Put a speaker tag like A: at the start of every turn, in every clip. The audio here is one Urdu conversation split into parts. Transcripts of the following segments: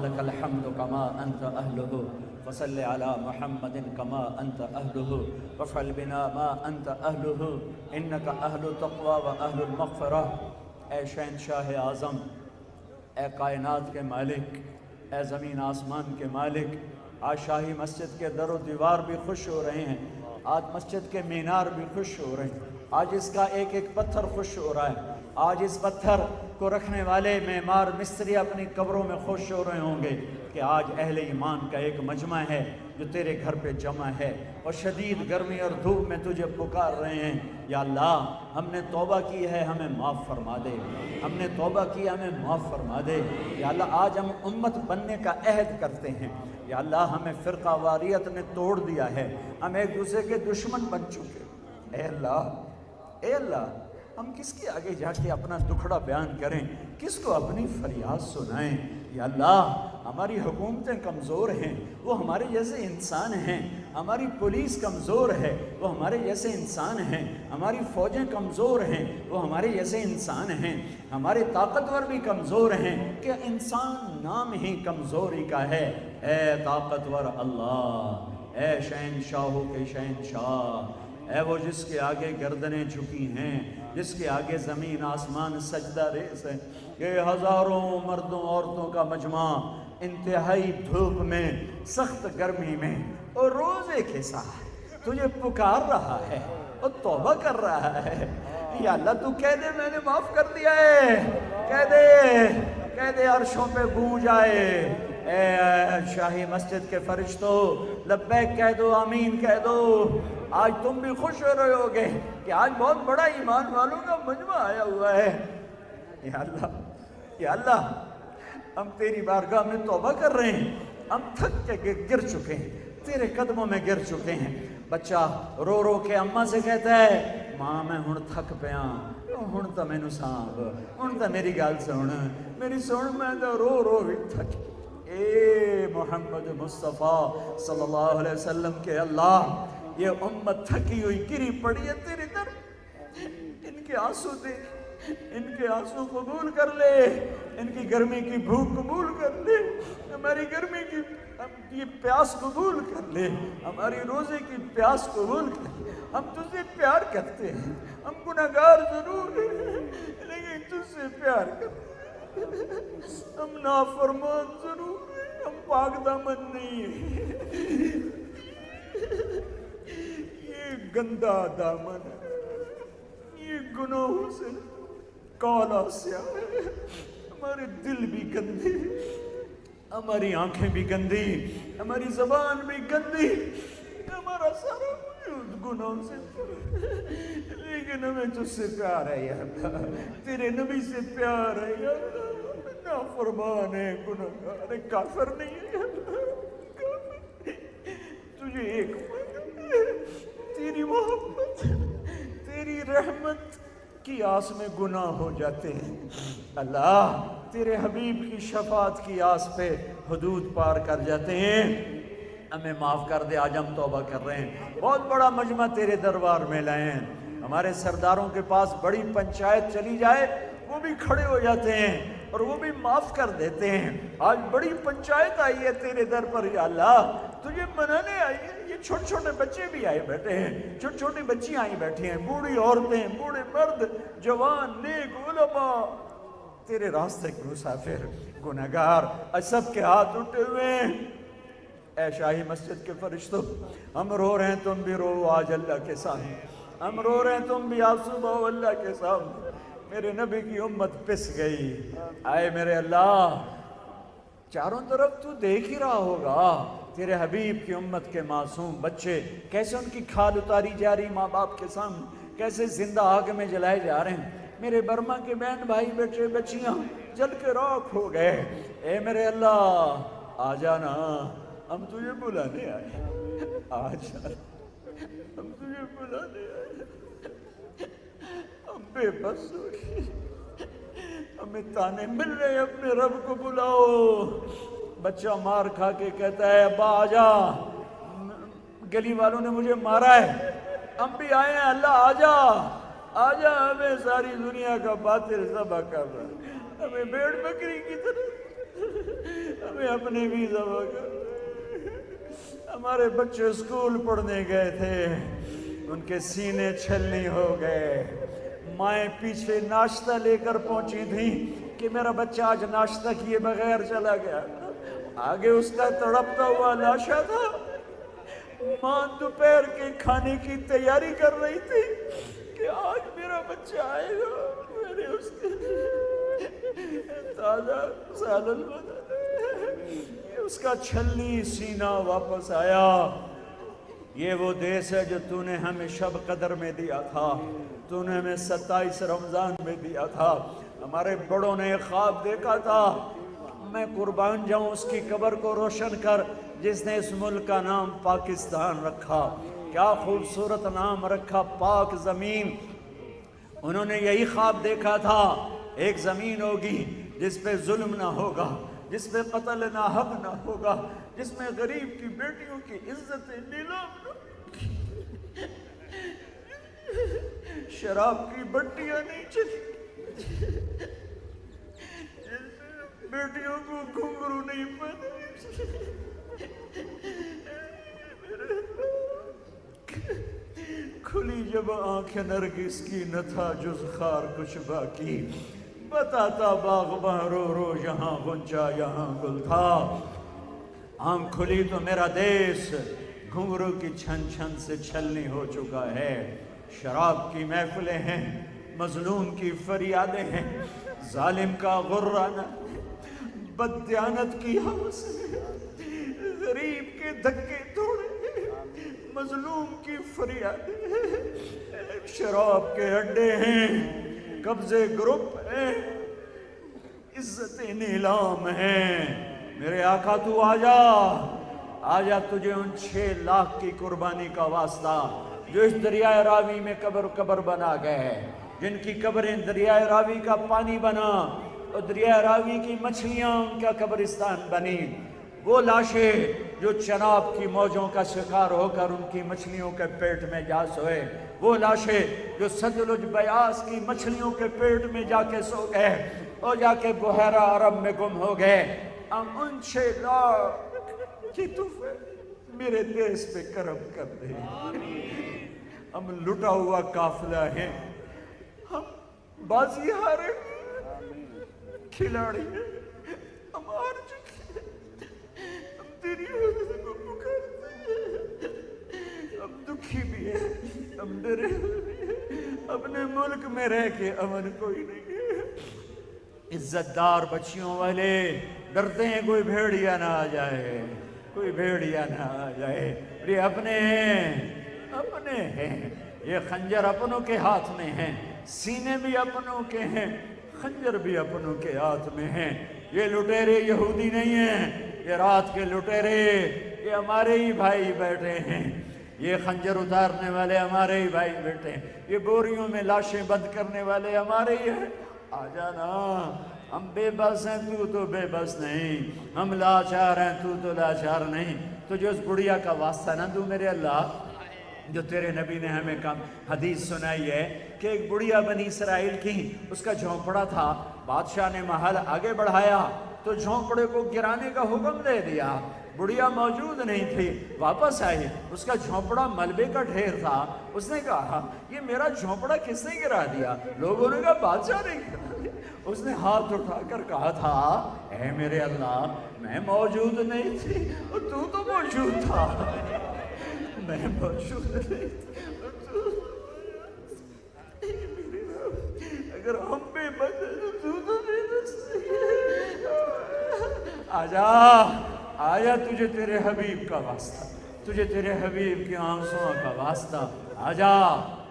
A: لك الحمد كما أنت أهله فصل على محمد كما أنت أهله وافعل بنا ما أنت أهله إنك أهل التقوى وأهل المغفرة۔ اے شہنشاہ اعظم، اے کائنات کے مالک، اے زمین آسمان کے مالک، آج شاہی مسجد کے در و دیوار بھی خوش ہو رہے ہیں، آج مسجد کے مینار بھی خوش ہو رہے ہیں، آج اس کا ایک ایک پتھر خوش ہو رہا ہے، آج اس پتھر کو رکھنے والے معمار مستری اپنی قبروں میں خوش ہو رہے ہوں گے کہ آج اہل ایمان کا ایک مجمع ہے جو تیرے گھر پہ جمع ہے اور شدید گرمی اور دھوپ میں تجھے پکار رہے ہیں۔ یا اللہ، ہم نے توبہ کی ہے، ہمیں معاف فرما دے، ہم نے توبہ کی، ہمیں معاف فرما دے۔ یا اللہ، آج ہم امت بننے کا عہد کرتے ہیں۔ یا اللہ، ہمیں فرقہ واریت نے توڑ دیا ہے، ہم ایک دوسرے کے دشمن بن چکے۔ اے اللہ، اے اللہ، ہم کس کے آگے جا کے اپنا دکھڑا بیان کریں، کس کو اپنی فریاد سنائیں؟ یا اللہ، ہماری حکومتیں کمزور ہیں، وہ ہمارے جیسے انسان ہیں، ہماری پولیس کمزور ہے، وہ ہمارے جیسے انسان ہیں، ہماری فوجیں کمزور ہیں، وہ ہمارے جیسے انسان ہیں، ہمارے طاقتور بھی کمزور ہیں کہ انسان نام ہی کمزوری کا ہے۔ اے طاقتور اللہ، اے شہنشاہوں کے شہنشاہ، اے وہ جس کے آگے گردنیں جھکی ہیں، جس کے آگے زمین آسمان سجدہ ریز ہے، یہ ہزاروں مردوں عورتوں کا مجمع انتہائی دھوپ میں، سخت گرمی میں اور روزے کے ساتھ تجھے پکار رہا ہے اور توبہ کر رہا ہے۔ یا اللہ، تو کہہ دے میں نے معاف کر دیا ہے، کہہ دے عرشوں پہ گونج آئے۔ اے شاہی مسجد کے فرشتوں، لبیک کہہ دو، آمین کہہ دو۔ آج تم بھی خوش ہو رہے ہوگے کہ آج بہت بڑا ایمان والوں کا مجمع آیا ہوا ہے۔ یا اللہ، یا اللہ، ہم تیری بارگاہ میں توبہ کر رہے ہیں، ہم تھک کے گر چکے ہیں، تیرے قدموں میں گر چکے ہیں۔ بچہ رو رو کے اماں سے کہتا ہے، ماں میں ہن تھک پیا، ہن تو مینوں سانب، ہن تو میری گل سن، میری سن، میں تو رو رو بھی تھک۔ اے محمد مصطفیٰ صلی اللہ علیہ وسلم کے اللہ، یہ امت تھکی ہوئی گری پڑی ہے تیری طرف، ان کے آنسو دیکھ، ان کے آنسو قبول کر لے، ان کی گرمی کی بھوک قبول کر لے، ہماری گرمی کی پیاس قبول کر لے، ہماری روزے کی پیاس قبول کر لے۔ ہم تجھ سے پیار کرتے ہیں، ہم گناہگار ضرور ہیں لیکن تجھ سے پیار کرتے ہیں، ہم نافرمان ضرور ہیں، ہم پاک دامن نہیں ہیں۔ یہ گندا دامن ہے، یہ گناہوں سے کالا سیاہ ہے، ہمارے دل بھی گندے، ہماری آنکھیں بھی گندی، ہماری زبان بھی گندی، ہمارا سارا وجود گناہوں سے، لیکن ہمیں تجھ سے پیار ہے یا اللہ، تیرے نبی سے پیار ہے یا اللہ، نافرمان ہے، گناہگار ہے، کافر نہیں ہے یا اللہ، کافر۔ تجھے ایک تیری محبت، تیری رحمت کی آس میں گناہ ہو جاتے ہیں اللہ، تیرے حبیب کی شفاعت کی آس پہ حدود پار کر جاتے ہیں۔ ہمیں معاف کر دے، آج ہم توبہ کر رہے ہیں، بہت بڑا مجمع تیرے دربار میں لائے ہیں، ہمارے سرداروں کے پاس بڑی پنچایت چلی جائے وہ بھی کھڑے ہو جاتے ہیں اور وہ بھی معاف کر دیتے ہیں۔ آج بڑی پنچایت آئی ہے تیرے در پر یا اللہ، تجھے منانے آئی ہے، یہ چھوٹے چھوٹے بچے بھی آئے بیٹھے ہیں، چھوٹی چھوٹی بچیاں آئی بیٹھی ہیں، بوڑھی عورتیں، بوڑھے مرد، جوان، نیک، علماء، تیرے راستے کے مسافر، گنہگار، سب کے ہاتھ اٹھے ہوئے ہیں۔ اے شاہی مسجد کے فرشتوں، ہم رو رہے ہیں، تم بھی رو آج اللہ کے سامنے، ہم رو رہے ہیں، تم بھی آنسو بہو اللہ کے سامنے۔ میرے نبی کی امت پس گئی، آئے میرے اللہ، چاروں طرف تو دیکھ ہی رہا ہوگا، تیرے حبیب کی امت کے معصوم بچے کیسے ان کی کھال اتاری جا رہی ماں باپ کے سامنے، کیسے زندہ آگ میں جلائے جا رہے ہیں، میرے برما کے بہن بھائی بیٹے بچیاں جل کے راکھ ہو گئے۔ اے میرے اللہ، آ جانا، ہم تجھے بلانے آئے، آ جا، ہم تجھے بلانے آئے، ہم بے بس ہو گئے، ہمیں تانے مل رہے ہیں، اپنے رب کو بلاؤ۔ بچہ مار کھا کے کہتا ہے، ابا آجا، گلی والوں نے مجھے مارا ہے، ہم بھی آئے ہیں، اللہ آجا آجا، ہمیں ساری دنیا کا باطل ذبح کر رہا ہے، ہمیں بھیڑ بکری کی طرح، ہمیں ہمیں اپنے بھی ذبح کر دے۔ ہمارے بچے اسکول پڑھنے گئے تھے، ان کے سینے چھلنی ہو گئے، مائیں پیچھے ناشتہ لے کر پہنچی تھیں کہ میرا بچہ آج ناشتہ کیے بغیر چلا گیا، آگے اس کا تڑپتا ہوا لاشا تھا۔ ماں دوپہر کے کھانے کی تیاری کر رہی تھی کہ آج میرا بچہ آئے گا، میں نے اس کے تازہ سالن بنا، اس کا چھلنی سینہ واپس آیا۔ یہ وہ دیس ہے جو تو نے ہمیں شب قدر میں دیا تھا، تو نے ہمیں 27 رمضان میں دیا تھا۔ ہمارے بڑوں نے ایک خواب دیکھا تھا، میں قربان جاؤں اس کی قبر کو روشن کر جس نے اس ملک کا نام پاکستان رکھا۔ کیا خوبصورت نام رکھا، پاک زمین۔ انہوں نے یہی خواب دیکھا تھا، ایک زمین ہوگی جس پہ ظلم نہ ہوگا، جس پہ قتل نہ حق نہ ہوگا، جس میں غریب کی بیٹیوں کی عزت نیلام نہ ہوگی، شراب کی بٹیاں نہیں چلی، بیٹیوں کو گھنگرو نہیں پہنے، کھلی جب آنکھیں نرگس کی نہ تھا جز خار کچھ باقی، بتاتا باغباں رو رو یہاں غنچہ یہاں گل تھا۔ آنکھ کھلی تو میرا دیس گھنگرو کی چھن چھن سے چھلنی ہو چکا ہے، شراب کی محفلیں ہیں، مظلوم کی فریادیں ہیں، ظالم کا غرانہ، بددیانت کی ہوس ہے، غریب کے دھکے توڑے، مظلوم کی فریادیں ہیں، شراب کے اڈے ہیں، قبضے گروپ ہیں، عزت نیلام ہیں۔ میرے آقا تو آجا تجھے ان 6 لاکھ کی قربانی کا واسطہ جو اس دریائے راوی میں قبر بنا گئے، جن کی قبریں دریائے راوی کا پانی بنا اور دریائے راوی کی مچھلیاں ان کا قبرستان بنی، وہ لاشیں جو چناب کی موجوں کا شکار ہو کر ان کی مچھلیوں کے پیٹ میں جا سوئے، وہ لاشیں جو ستلج بیاس کی مچھلیوں کے پیٹ میں جا کے سو گئے اور جا کے بحیرہ عرب میں گم ہو گئے، ہم ان 6 لاکھ کی تحفے میرے دیس پہ کرم کر دے۔ ہم لٹا ہوا قافلہ ہیں، ہم بازی ہارے کھلاڑی ہیں، ہم ہار چکے ہیں، ہم تیری حضرت کو پکارتے ہیں، ہم دکھی بھی ہیں، ہم ڈرے بھی ہیں، اپنے ملک میں رہ کے امن کوئی نہیں ہے۔ عزت دار بچیوں والے ڈرتے ہیں کوئی بھیڑیا نہ آ جائے، کوئی بھیڑیا نہ آ جائے، یہ اپنے ہیں، یہ خنجر اپنوں کے ہاتھ میں ہیں، سینے بھی اپنوں کے ہیں، خنجر بھی اپنوں کے ہاتھ میں ہیں۔ یہ لٹیرے یہودی نہیں ہیں، یہ رات کے لٹیرے یہ ہمارے ہی بھائی بیٹھے ہیں، یہ خنجر اتارنے والے ہمارے ہی بھائی بیٹھے ہیں، یہ بوریوں میں لاشیں بند کرنے والے ہمارے ہی ہیں۔ آ جانا، ہم بے بس ہیں، تو بے بس نہیں، ہم لاچار ہیں، تو لاچار نہیں۔ تجھے اس بڑھیا کا واسطہ نہ دوں میرے اللہ جو تیرے نبی نے ہمیں حدیث سنائی ہے کہ ایک بڑھیا بنی اسرائیل کی، اس کا جھونپڑا تھا، بادشاہ نے محل آگے بڑھایا تو جھونپڑے کو گرانے کا حکم دے دیا، بڑھیا موجود نہیں تھی، واپس آئی، اس کا جھونپڑا ملبے کا ڈھیر تھا، اس نے کہا یہ میرا جھونپڑا کس نے گرا دیا؟ لوگوں نے کہا بادشاہ نے گرا دیا۔ اس نے ہاتھ اٹھا کر کہا تھا اے میرے اللہ میں موجود نہیں تھی اور تو موجود تھا، میں موجود نہیں تھی اور اگر ہم بے بس ہیں تو بے بس آجا تجھے تیرے حبیب کا واسطہ، تجھے تیرے حبیب کی آنسوں کا واسطہ،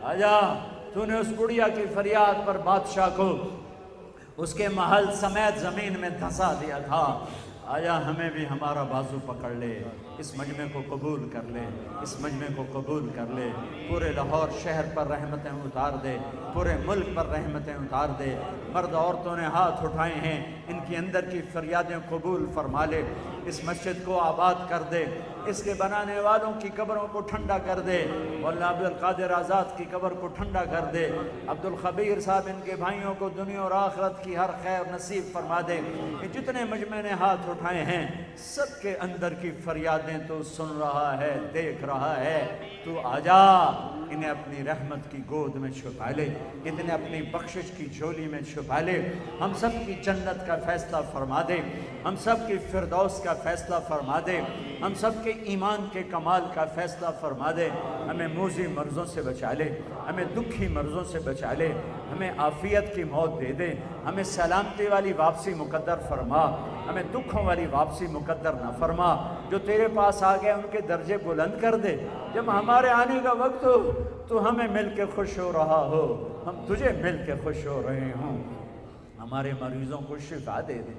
A: آجا تو نے اس گڑیا کی فریاد پر بادشاہ کو اس کے محل سمیت زمین میں دھسا دیا تھا۔ آیا ہمیں بھی ہمارا بازو پکڑ لے، اس مجمع کو قبول کر لے، اس مجمع کو قبول کر لے، پورے لاہور شہر پر رحمتیں اتار دے، پورے ملک پر رحمتیں اتار دے۔ مرد عورتوں نے ہاتھ اٹھائے ہیں، ان کی اندر کی فریادیں قبول فرما لے، اس مسجد کو آباد کر دے، اس کے بنانے والوں کی قبروں کو ٹھنڈا کر دے، مولانا عبدالقادر آزاد کی قبر کو ٹھنڈا کر دے، عبدالخبیر صاحب ان کے بھائیوں کو دنیا اور آخرت کی ہر خیر نصیب فرما دے۔ یہ جتنے مجمع نے ہاتھ اٹھائے ہیں، سب کے اندر کی فریادیں تو سن رہا ہے، دیکھ رہا ہے۔ تو آجا، انہیں اپنی رحمت کی گود میں چھپا لے، انہیں اپنی بخشش کی جھولی میں چھپا لے۔ ہم سب کی جنت کا فیصلہ فرما دے، ہم سب کی فردوس کا فیصلہ فرما دے، ہم سب کے ایمان کے کمال کا فیصلہ فرما دے۔ ہمیں موذی مرضوں سے بچا لے، ہمیں دکھی مرضوں سے بچا لے، ہمیں عافیت کی موت دے دے، ہمیں سلامتی والی واپسی مقدر فرما، ہمیں دکھوں والی واپسی مقدر نہ فرما۔ جو تیرے پاس آ گئے ان کے درجے بلند کر دے، جب ہمارے آنے کا وقت ہو تو ہمیں مل کے خوش ہو رہا ہو، ہم تجھے مل کے خوش ہو رہے ہوں۔ ہمارے مریضوں کو شفا دے دے،